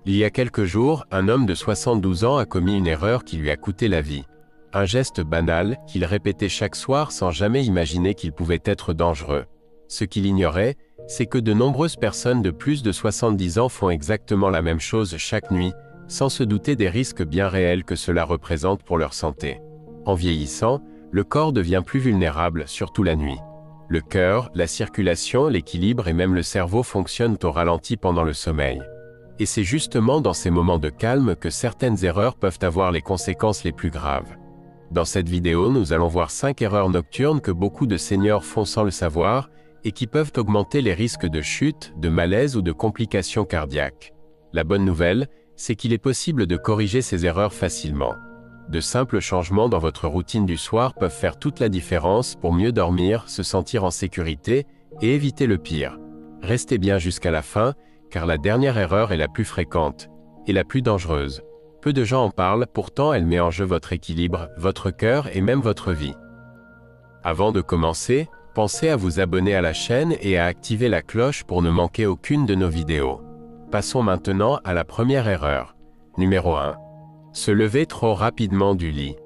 Il y a quelques jours, un homme de 72 ans a commis une erreur qui lui a coûté la vie. Un geste banal, qu'il répétait chaque soir sans jamais imaginer qu'il pouvait être dangereux. Ce qu'il ignorait, c'est que de nombreuses personnes de plus de 70 ans font exactement la même chose chaque nuit, sans se douter des risques bien réels que cela représente pour leur santé. En vieillissant, le corps devient plus vulnérable, surtout la nuit. Le cœur, la circulation, l'équilibre et même le cerveau fonctionnent au ralenti pendant le sommeil. Et c'est justement dans ces moments de calme que certaines erreurs peuvent avoir les conséquences les plus graves. Dans cette vidéo, nous allons voir 5 erreurs nocturnes que beaucoup de seniors font sans le savoir et qui peuvent augmenter les risques de chute, de malaise ou de complications cardiaques. La bonne nouvelle, c'est qu'il est possible de corriger ces erreurs facilement. De simples changements dans votre routine du soir peuvent faire toute la différence pour mieux dormir, se sentir en sécurité et éviter le pire. Restez bien jusqu'à la fin, car la dernière erreur est la plus fréquente et la plus dangereuse. Peu de gens en parlent, pourtant elle met en jeu votre équilibre, votre cœur et même votre vie. Avant de commencer, pensez à vous abonner à la chaîne et à activer la cloche pour ne manquer aucune de nos vidéos. Passons maintenant à la première erreur. Numéro 1. Se lever trop rapidement du lit.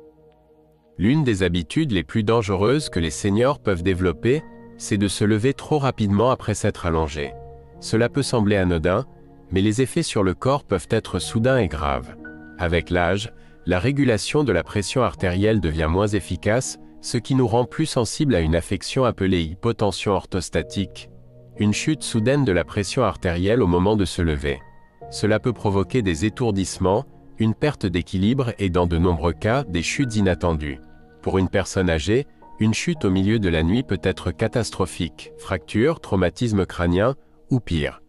L'une des habitudes les plus dangereuses que les seniors peuvent développer, c'est de se lever trop rapidement après s'être allongé. Cela peut sembler anodin, mais les effets sur le corps peuvent être soudains et graves. Avec l'âge, la régulation de la pression artérielle devient moins efficace, ce qui nous rend plus sensibles à une affection appelée hypotension orthostatique, une chute soudaine de la pression artérielle au moment de se lever. Cela peut provoquer des étourdissements, une perte d'équilibre et dans de nombreux cas, des chutes inattendues. Pour une personne âgée, une chute au milieu de la nuit peut être catastrophique, fracture, traumatisme crânien ou pire.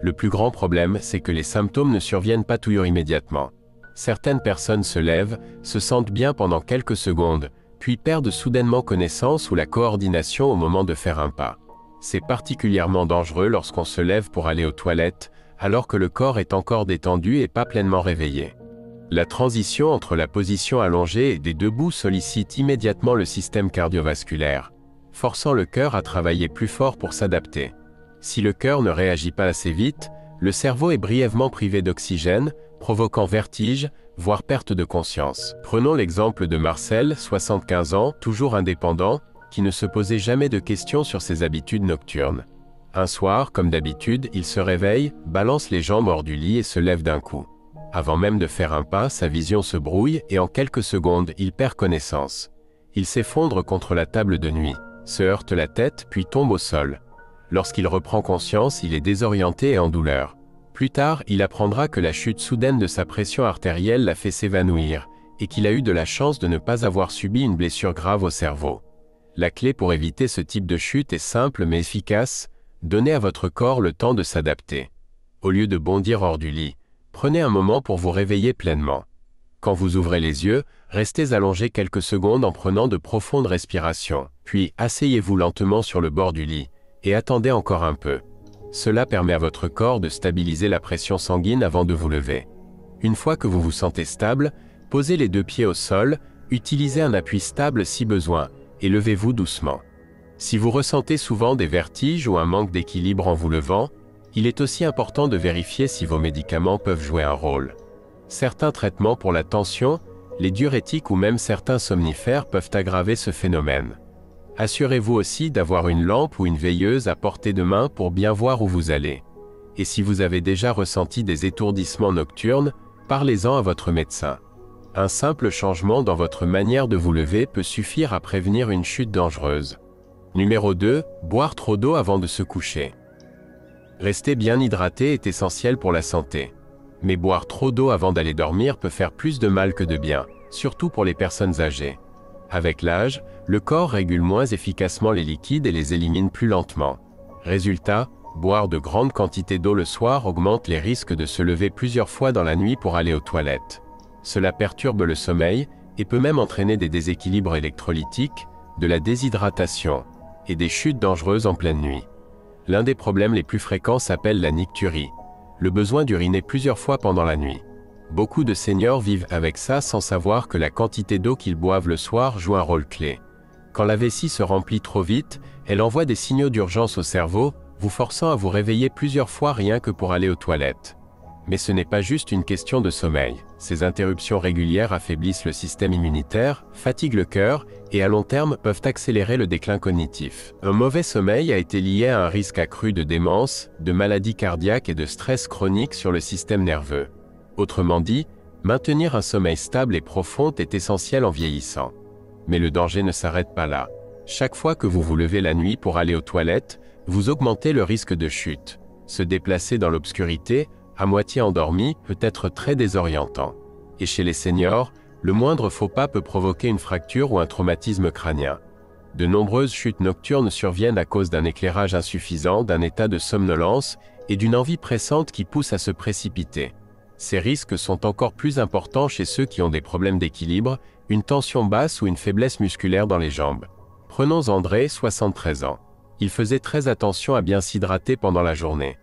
Le plus grand problème, c'est que les symptômes ne surviennent pas toujours immédiatement. Certaines personnes se lèvent, se sentent bien pendant quelques secondes, puis perdent soudainement connaissance ou la coordination au moment de faire un pas. C'est particulièrement dangereux lorsqu'on se lève pour aller aux toilettes, alors que le corps est encore détendu et pas pleinement réveillé. La transition entre la position allongée et des debout sollicite immédiatement le système cardiovasculaire, forçant le cœur à travailler plus fort pour s'adapter. Si le cœur ne réagit pas assez vite, le cerveau est brièvement privé d'oxygène, provoquant vertige, voire perte de conscience. Prenons l'exemple de Marcel, 75 ans, toujours indépendant, qui ne se posait jamais de questions sur ses habitudes nocturnes. Un soir, comme d'habitude, il se réveille, balance les jambes hors du lit et se lève d'un coup. Avant même de faire un pas, sa vision se brouille et en quelques secondes, il perd connaissance. Il s'effondre contre la table de nuit, se heurte la tête puis tombe au sol. Lorsqu'il reprend conscience, il est désorienté et en douleur. Plus tard, il apprendra que la chute soudaine de sa pression artérielle l'a fait s'évanouir et qu'il a eu de la chance de ne pas avoir subi une blessure grave au cerveau. La clé pour éviter ce type de chute est simple mais efficace, donnez à votre corps le temps de s'adapter. Au lieu de bondir hors du lit, prenez un moment pour vous réveiller pleinement. Quand vous ouvrez les yeux, restez allongé quelques secondes en prenant de profondes respirations, puis asseyez-vous lentement sur le bord du lit et attendez encore un peu. Cela permet à votre corps de stabiliser la pression sanguine avant de vous lever. Une fois que vous vous sentez stable, posez les 2 pieds au sol, utilisez un appui stable si besoin, et levez-vous doucement. Si vous ressentez souvent des vertiges ou un manque d'équilibre en vous levant, il est aussi important de vérifier si vos médicaments peuvent jouer un rôle. Certains traitements pour la tension, les diurétiques ou même certains somnifères peuvent aggraver ce phénomène. Assurez-vous aussi d'avoir une lampe ou une veilleuse à portée de main pour bien voir où vous allez. Et si vous avez déjà ressenti des étourdissements nocturnes, parlez-en à votre médecin. Un simple changement dans votre manière de vous lever peut suffire à prévenir une chute dangereuse. Numéro 2. Boire trop d'eau avant de se coucher. Rester bien hydraté est essentiel pour la santé. Mais boire trop d'eau avant d'aller dormir peut faire plus de mal que de bien, surtout pour les personnes âgées. Avec l'âge, le corps régule moins efficacement les liquides et les élimine plus lentement. Résultat, boire de grandes quantités d'eau le soir augmente les risques de se lever plusieurs fois dans la nuit pour aller aux toilettes. Cela perturbe le sommeil et peut même entraîner des déséquilibres électrolytiques, de la déshydratation et des chutes dangereuses en pleine nuit. L'un des problèmes les plus fréquents s'appelle la nicturie, le besoin d'uriner plusieurs fois pendant la nuit. Beaucoup de seniors vivent avec ça sans savoir que la quantité d'eau qu'ils boivent le soir joue un rôle clé. Quand la vessie se remplit trop vite, elle envoie des signaux d'urgence au cerveau, vous forçant à vous réveiller plusieurs fois rien que pour aller aux toilettes. Mais ce n'est pas juste une question de sommeil. Ces interruptions régulières affaiblissent le système immunitaire, fatiguent le cœur et à long terme peuvent accélérer le déclin cognitif. Un mauvais sommeil a été lié à un risque accru de démence, de maladies cardiaques et de stress chronique sur le système nerveux. Autrement dit, maintenir un sommeil stable et profond est essentiel en vieillissant. Mais le danger ne s'arrête pas là. Chaque fois que vous vous levez la nuit pour aller aux toilettes, vous augmentez le risque de chute. Se déplacer dans l'obscurité, à moitié endormi, peut être très désorientant. Et chez les seniors, le moindre faux pas peut provoquer une fracture ou un traumatisme crânien. De nombreuses chutes nocturnes surviennent à cause d'un éclairage insuffisant, d'un état de somnolence et d'une envie pressante qui pousse à se précipiter. Ces risques sont encore plus importants chez ceux qui ont des problèmes d'équilibre, une tension basse ou une faiblesse musculaire dans les jambes. Prenons André, 73 ans. Il faisait très attention à bien s'hydrater pendant la journée.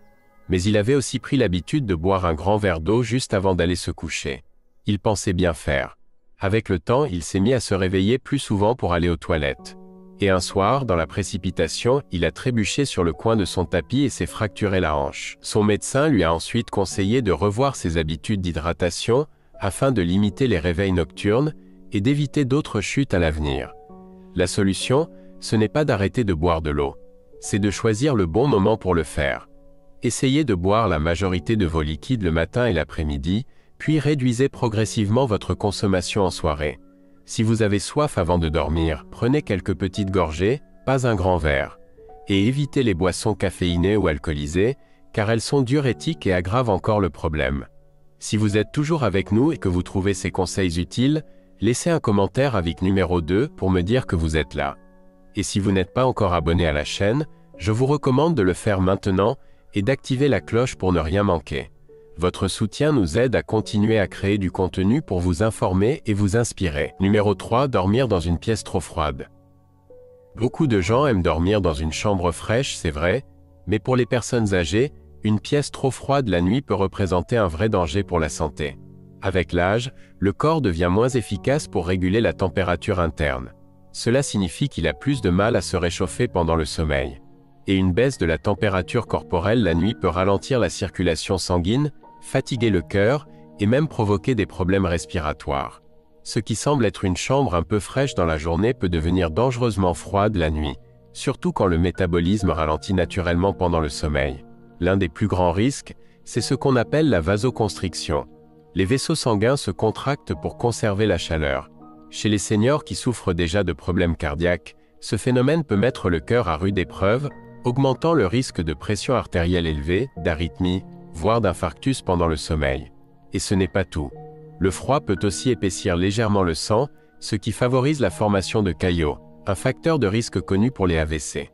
Mais il avait aussi pris l'habitude de boire un grand verre d'eau juste avant d'aller se coucher. Il pensait bien faire. Avec le temps, il s'est mis à se réveiller plus souvent pour aller aux toilettes. Et un soir, dans la précipitation, il a trébuché sur le coin de son tapis et s'est fracturé la hanche. Son médecin lui a ensuite conseillé de revoir ses habitudes d'hydratation afin de limiter les réveils nocturnes et d'éviter d'autres chutes à l'avenir. La solution, ce n'est pas d'arrêter de boire de l'eau. C'est de choisir le bon moment pour le faire. Essayez de boire la majorité de vos liquides le matin et l'après-midi, puis réduisez progressivement votre consommation en soirée. Si vous avez soif avant de dormir, prenez quelques petites gorgées, pas un grand verre. Et évitez les boissons caféinées ou alcoolisées, car elles sont diurétiques et aggravent encore le problème. Si vous êtes toujours avec nous et que vous trouvez ces conseils utiles, laissez un commentaire avec numéro 2 pour me dire que vous êtes là. Et si vous n'êtes pas encore abonné à la chaîne, je vous recommande de le faire maintenant et d'activer la cloche pour ne rien manquer. Votre soutien nous aide à continuer à créer du contenu pour vous informer et vous inspirer. Numéro 3. Dormir dans une pièce trop froide. Beaucoup de gens aiment dormir dans une chambre fraîche, c'est vrai, mais pour les personnes âgées, une pièce trop froide la nuit peut représenter un vrai danger pour la santé. Avec l'âge, le corps devient moins efficace pour réguler la température interne. Cela signifie qu'il a plus de mal à se réchauffer pendant le sommeil. Et une baisse de la température corporelle la nuit peut ralentir la circulation sanguine, fatiguer le cœur et même provoquer des problèmes respiratoires. Ce qui semble être une chambre un peu fraîche dans la journée peut devenir dangereusement froide la nuit, surtout quand le métabolisme ralentit naturellement pendant le sommeil. L'un des plus grands risques, c'est ce qu'on appelle la vasoconstriction. Les vaisseaux sanguins se contractent pour conserver la chaleur. Chez les seniors qui souffrent déjà de problèmes cardiaques, ce phénomène peut mettre le cœur à rude épreuve, augmentant le risque de pression artérielle élevée, d'arythmie, voire d'infarctus pendant le sommeil. Et ce n'est pas tout. Le froid peut aussi épaissir légèrement le sang, ce qui favorise la formation de caillots, un facteur de risque connu pour les AVC.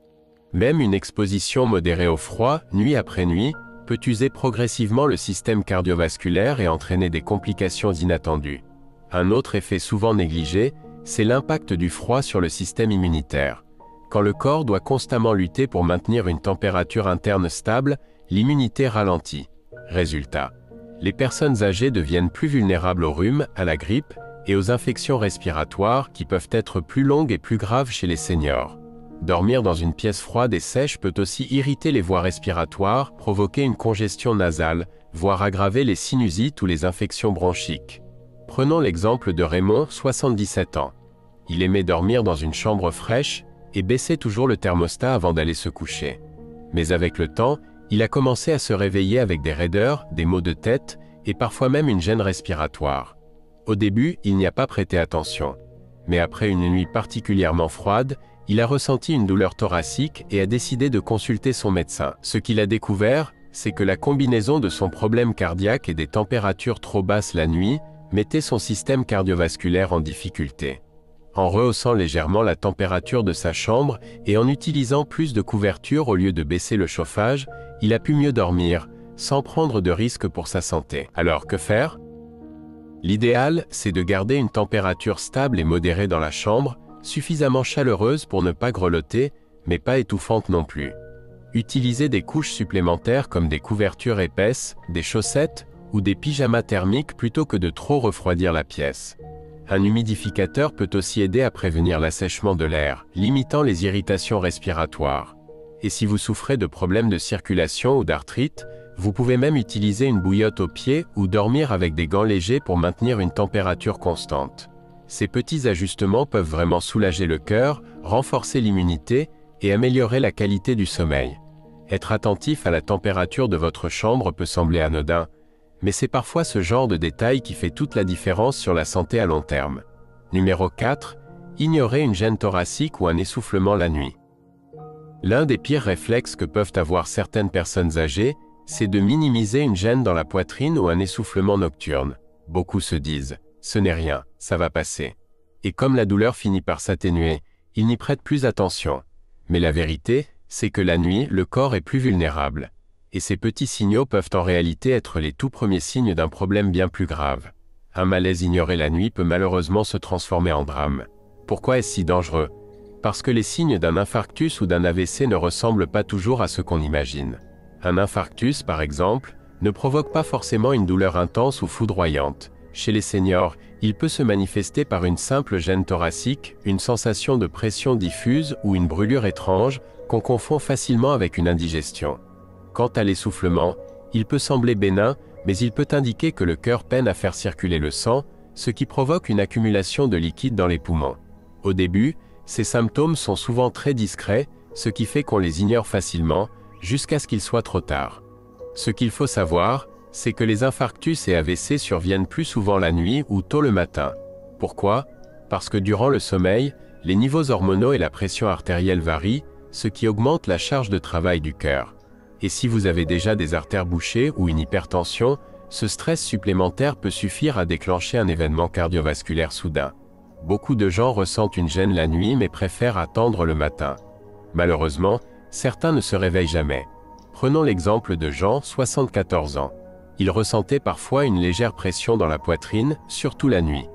Même une exposition modérée au froid, nuit après nuit, peut user progressivement le système cardiovasculaire et entraîner des complications inattendues. Un autre effet souvent négligé, c'est l'impact du froid sur le système immunitaire. Quand le corps doit constamment lutter pour maintenir une température interne stable, l'immunité ralentit. Résultat, les personnes âgées deviennent plus vulnérables au rhume, à la grippe et aux infections respiratoires qui peuvent être plus longues et plus graves chez les seniors. Dormir dans une pièce froide et sèche peut aussi irriter les voies respiratoires, provoquer une congestion nasale, voire aggraver les sinusites ou les infections bronchiques. Prenons l'exemple de Raymond, 77 ans. Il aimait dormir dans une chambre fraîche et baissait toujours le thermostat avant d'aller se coucher. Mais avec le temps, il a commencé à se réveiller avec des raideurs, des maux de tête et parfois même une gêne respiratoire. Au début, il n'y a pas prêté attention. Mais après une nuit particulièrement froide, il a ressenti une douleur thoracique et a décidé de consulter son médecin. Ce qu'il a découvert, c'est que la combinaison de son problème cardiaque et des températures trop basses la nuit mettait son système cardiovasculaire en difficulté. En rehaussant légèrement la température de sa chambre et en utilisant plus de couverture au lieu de baisser le chauffage, il a pu mieux dormir, sans prendre de risques pour sa santé. Alors que faire? L'idéal, c'est de garder une température stable et modérée dans la chambre, suffisamment chaleureuse pour ne pas grelotter, mais pas étouffante non plus. Utilisez des couches supplémentaires comme des couvertures épaisses, des chaussettes ou des pyjamas thermiques plutôt que de trop refroidir la pièce. Un humidificateur peut aussi aider à prévenir l'assèchement de l'air, limitant les irritations respiratoires. Et si vous souffrez de problèmes de circulation ou d'arthrite, Vous pouvez même utiliser une bouillotte au pied ou dormir avec des gants légers pour maintenir une température constante. Ces petits ajustements peuvent vraiment soulager le cœur, renforcer l'immunité et améliorer la qualité du sommeil. Être attentif à la température de votre chambre peut sembler anodin, mais c'est parfois ce genre de détail qui fait toute la différence sur la santé à long terme. Numéro 4. Ignorer une gêne thoracique ou un essoufflement la nuit. L'un des pires réflexes que peuvent avoir certaines personnes âgées, c'est de minimiser une gêne dans la poitrine ou un essoufflement nocturne. Beaucoup se disent « ce n'est rien, ça va passer ». Et comme la douleur finit par s'atténuer, ils n'y prêtent plus attention. Mais la vérité, c'est que la nuit, le corps est plus vulnérable. Et ces petits signaux peuvent en réalité être les tout premiers signes d'un problème bien plus grave. Un malaise ignoré la nuit peut malheureusement se transformer en drame. Pourquoi est-ce si dangereux? Parce que les signes d'un infarctus ou d'un AVC ne ressemblent pas toujours à ce qu'on imagine. Un infarctus, par exemple, ne provoque pas forcément une douleur intense ou foudroyante. Chez les seniors, il peut se manifester par une simple gêne thoracique, une sensation de pression diffuse ou une brûlure étrange qu'on confond facilement avec une indigestion. Quant à l'essoufflement, il peut sembler bénin, mais il peut indiquer que le cœur peine à faire circuler le sang, ce qui provoque une accumulation de liquide dans les poumons. Au début, ces symptômes sont souvent très discrets, ce qui fait qu'on les ignore facilement, jusqu'à ce qu'il soit trop tard. Ce qu'il faut savoir, c'est que les infarctus et AVC surviennent plus souvent la nuit ou tôt le matin. Pourquoi? Parce que durant le sommeil, les niveaux hormonaux et la pression artérielle varient, ce qui augmente la charge de travail du cœur. Et si vous avez déjà des artères bouchées ou une hypertension, ce stress supplémentaire peut suffire à déclencher un événement cardiovasculaire soudain. Beaucoup de gens ressentent une gêne la nuit mais préfèrent attendre le matin. Malheureusement, certains ne se réveillent jamais. Prenons l'exemple de Jean, 74 ans. Il ressentait parfois une légère pression dans la poitrine, surtout la nuit.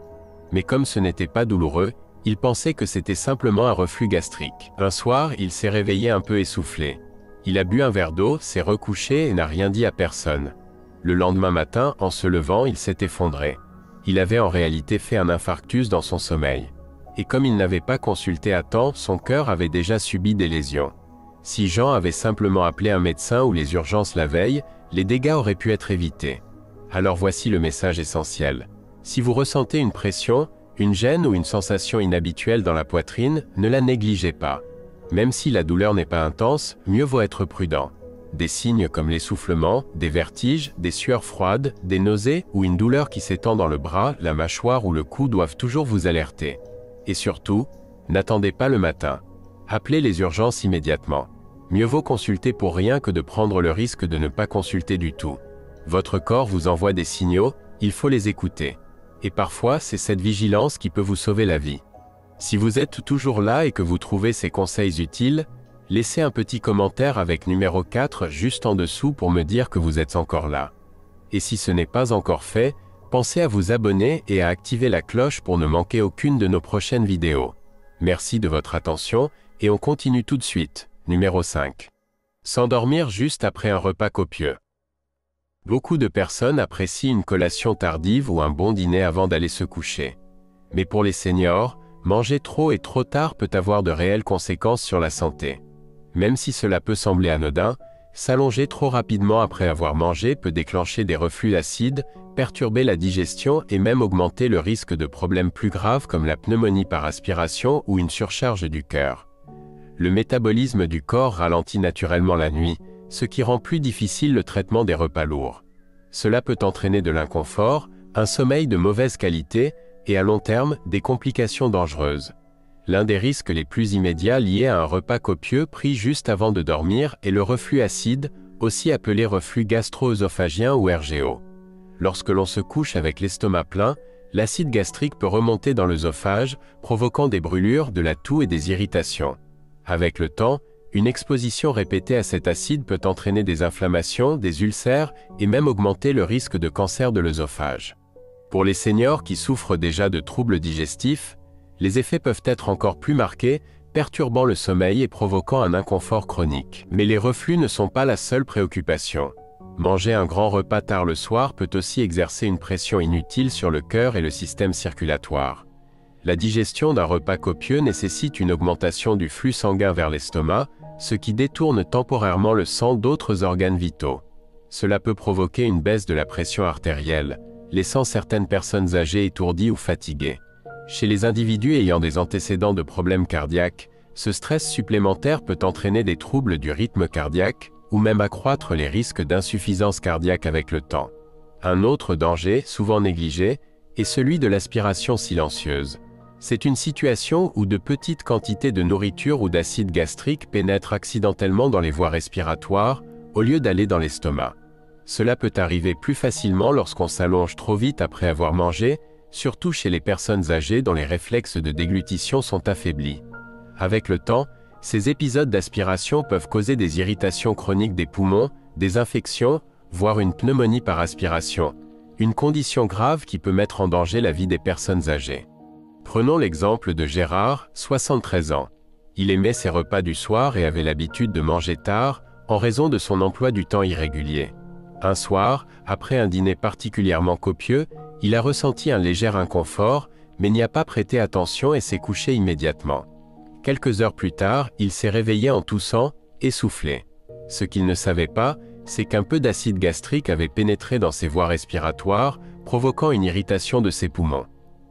Mais comme ce n'était pas douloureux, il pensait que c'était simplement un reflux gastrique. Un soir, il s'est réveillé un peu essoufflé. Il a bu un verre d'eau, s'est recouché et n'a rien dit à personne. Le lendemain matin, en se levant, il s'est effondré. Il avait en réalité fait un infarctus dans son sommeil. Et comme il n'avait pas consulté à temps, son cœur avait déjà subi des lésions. Si Jean avait simplement appelé un médecin ou les urgences la veille, les dégâts auraient pu être évités. Alors voici le message essentiel. Si vous ressentez une pression, une gêne ou une sensation inhabituelle dans la poitrine, ne la négligez pas. Même si la douleur n'est pas intense, mieux vaut être prudent. Des signes comme l'essoufflement, des vertiges, des sueurs froides, des nausées ou une douleur qui s'étend dans le bras, la mâchoire ou le cou doivent toujours vous alerter. Et surtout, n'attendez pas le matin. Appelez les urgences immédiatement. Mieux vaut consulter pour rien que de prendre le risque de ne pas consulter du tout. Votre corps vous envoie des signaux, il faut les écouter. Et parfois, c'est cette vigilance qui peut vous sauver la vie. Si vous êtes toujours là et que vous trouvez ces conseils utiles, laissez un petit commentaire avec numéro 4 juste en dessous pour me dire que vous êtes encore là. Et si ce n'est pas encore fait, pensez à vous abonner et à activer la cloche pour ne manquer aucune de nos prochaines vidéos. Merci de votre attention et on continue tout de suite. Numéro 5. S'endormir juste après un repas copieux. Beaucoup de personnes apprécient une collation tardive ou un bon dîner avant d'aller se coucher. Mais pour les seniors, manger trop et trop tard peut avoir de réelles conséquences sur la santé. Même si cela peut sembler anodin, s'allonger trop rapidement après avoir mangé peut déclencher des reflux acides, perturber la digestion et même augmenter le risque de problèmes plus graves comme la pneumonie par aspiration ou une surcharge du cœur. Le métabolisme du corps ralentit naturellement la nuit, ce qui rend plus difficile le traitement des repas lourds. Cela peut entraîner de l'inconfort, un sommeil de mauvaise qualité et à long terme, des complications dangereuses. L'un des risques les plus immédiats liés à un repas copieux pris juste avant de dormir est le reflux acide, aussi appelé reflux gastro-œsophagien ou RGO. Lorsque l'on se couche avec l'estomac plein, l'acide gastrique peut remonter dans l'œsophage, provoquant des brûlures, de la toux et des irritations. Avec le temps, une exposition répétée à cet acide peut entraîner des inflammations, des ulcères et même augmenter le risque de cancer de l'œsophage. Pour les seniors qui souffrent déjà de troubles digestifs, les effets peuvent être encore plus marqués, perturbant le sommeil et provoquant un inconfort chronique. Mais les reflux ne sont pas la seule préoccupation. Manger un grand repas tard le soir peut aussi exercer une pression inutile sur le cœur et le système circulatoire. La digestion d'un repas copieux nécessite une augmentation du flux sanguin vers l'estomac, ce qui détourne temporairement le sang d'autres organes vitaux. Cela peut provoquer une baisse de la pression artérielle, laissant certaines personnes âgées étourdies ou fatiguées. Chez les individus ayant des antécédents de problèmes cardiaques, ce stress supplémentaire peut entraîner des troubles du rythme cardiaque, ou même accroître les risques d'insuffisance cardiaque avec le temps. Un autre danger, souvent négligé, est celui de l'aspiration silencieuse. C'est une situation où de petites quantités de nourriture ou d'acide gastrique pénètrent accidentellement dans les voies respiratoires, au lieu d'aller dans l'estomac. Cela peut arriver plus facilement lorsqu'on s'allonge trop vite après avoir mangé, surtout chez les personnes âgées dont les réflexes de déglutition sont affaiblis. Avec le temps, ces épisodes d'aspiration peuvent causer des irritations chroniques des poumons, des infections, voire une pneumonie par aspiration, une condition grave qui peut mettre en danger la vie des personnes âgées. Prenons l'exemple de Gérard, 73 ans. Il aimait ses repas du soir et avait l'habitude de manger tard, en raison de son emploi du temps irrégulier. Un soir, après un dîner particulièrement copieux, il a ressenti un léger inconfort, mais n'y a pas prêté attention et s'est couché immédiatement. Quelques heures plus tard, il s'est réveillé en toussant, essoufflé. Ce qu'il ne savait pas, c'est qu'un peu d'acide gastrique avait pénétré dans ses voies respiratoires, provoquant une irritation de ses poumons.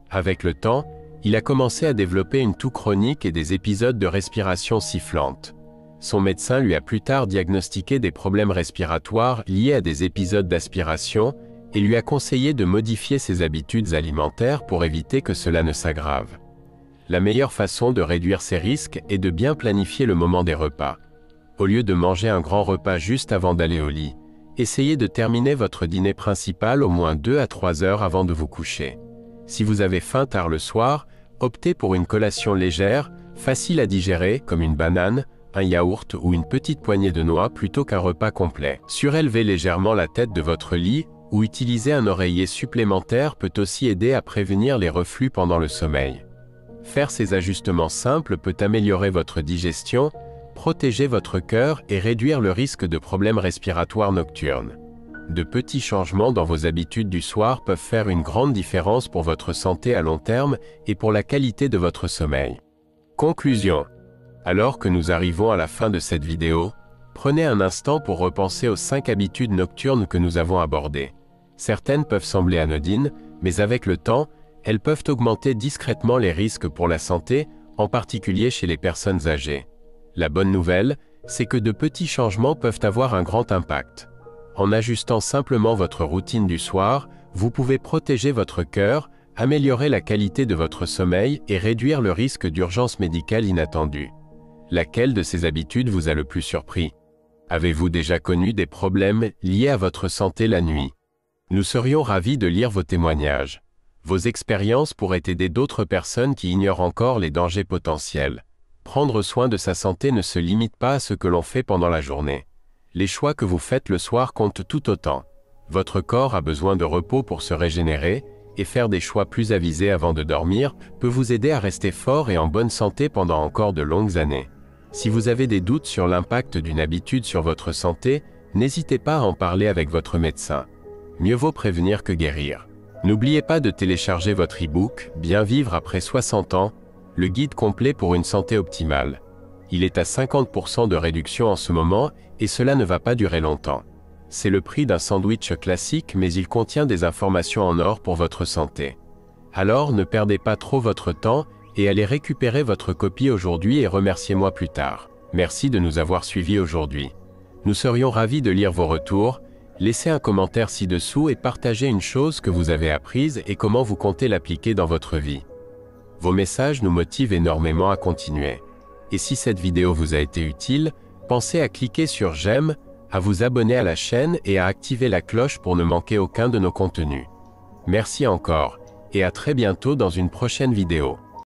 Avec le temps, il a commencé à développer une toux chronique et des épisodes de respiration sifflante. Son médecin lui a plus tard diagnostiqué des problèmes respiratoires liés à des épisodes d'aspiration et lui a conseillé de modifier ses habitudes alimentaires pour éviter que cela ne s'aggrave. La meilleure façon de réduire ces risques est de bien planifier le moment des repas. Au lieu de manger un grand repas juste avant d'aller au lit, essayez de terminer votre dîner principal au moins 2 à 3 heures avant de vous coucher. Si vous avez faim tard le soir, optez pour une collation légère, facile à digérer, comme une banane, un yaourt ou une petite poignée de noix plutôt qu'un repas complet. Surélevez légèrement la tête de votre lit ou utiliser un oreiller supplémentaire peut aussi aider à prévenir les reflux pendant le sommeil. Faire ces ajustements simples peut améliorer votre digestion, protéger votre cœur et réduire le risque de problèmes respiratoires nocturnes. De petits changements dans vos habitudes du soir peuvent faire une grande différence pour votre santé à long terme et pour la qualité de votre sommeil. Conclusion. Alors que nous arrivons à la fin de cette vidéo, prenez un instant pour repenser aux 5 habitudes nocturnes que nous avons abordées. Certaines peuvent sembler anodines, mais avec le temps, elles peuvent augmenter discrètement les risques pour la santé, en particulier chez les personnes âgées. La bonne nouvelle, c'est que de petits changements peuvent avoir un grand impact. En ajustant simplement votre routine du soir, vous pouvez protéger votre cœur, améliorer la qualité de votre sommeil et réduire le risque d'urgence médicale inattendue. Laquelle de ces habitudes vous a le plus surpris? Avez-vous déjà connu des problèmes liés à votre santé la nuit? Nous serions ravis de lire vos témoignages. Vos expériences pourraient aider d'autres personnes qui ignorent encore les dangers potentiels. Prendre soin de sa santé ne se limite pas à ce que l'on fait pendant la journée. Les choix que vous faites le soir comptent tout autant. Votre corps a besoin de repos pour se régénérer, et faire des choix plus avisés avant de dormir peut vous aider à rester fort et en bonne santé pendant encore de longues années. Si vous avez des doutes sur l'impact d'une habitude sur votre santé, n'hésitez pas à en parler avec votre médecin. Mieux vaut prévenir que guérir. N'oubliez pas de télécharger votre e-book « Bien vivre après 60 ans », le guide complet pour une santé optimale. Il est à 50% de réduction en ce moment et cela ne va pas durer longtemps. C'est le prix d'un sandwich classique mais il contient des informations en or pour votre santé. Alors ne perdez pas trop votre temps et allez récupérer votre copie aujourd'hui et remerciez-moi plus tard. Merci de nous avoir suivis aujourd'hui. Nous serions ravis de lire vos retours. Laissez un commentaire ci-dessous et partagez une chose que vous avez apprise et comment vous comptez l'appliquer dans votre vie. Vos messages nous motivent énormément à continuer. Et si cette vidéo vous a été utile, pensez à cliquer sur j'aime, à vous abonner à la chaîne et à activer la cloche pour ne manquer aucun de nos contenus. Merci encore, et à très bientôt dans une prochaine vidéo.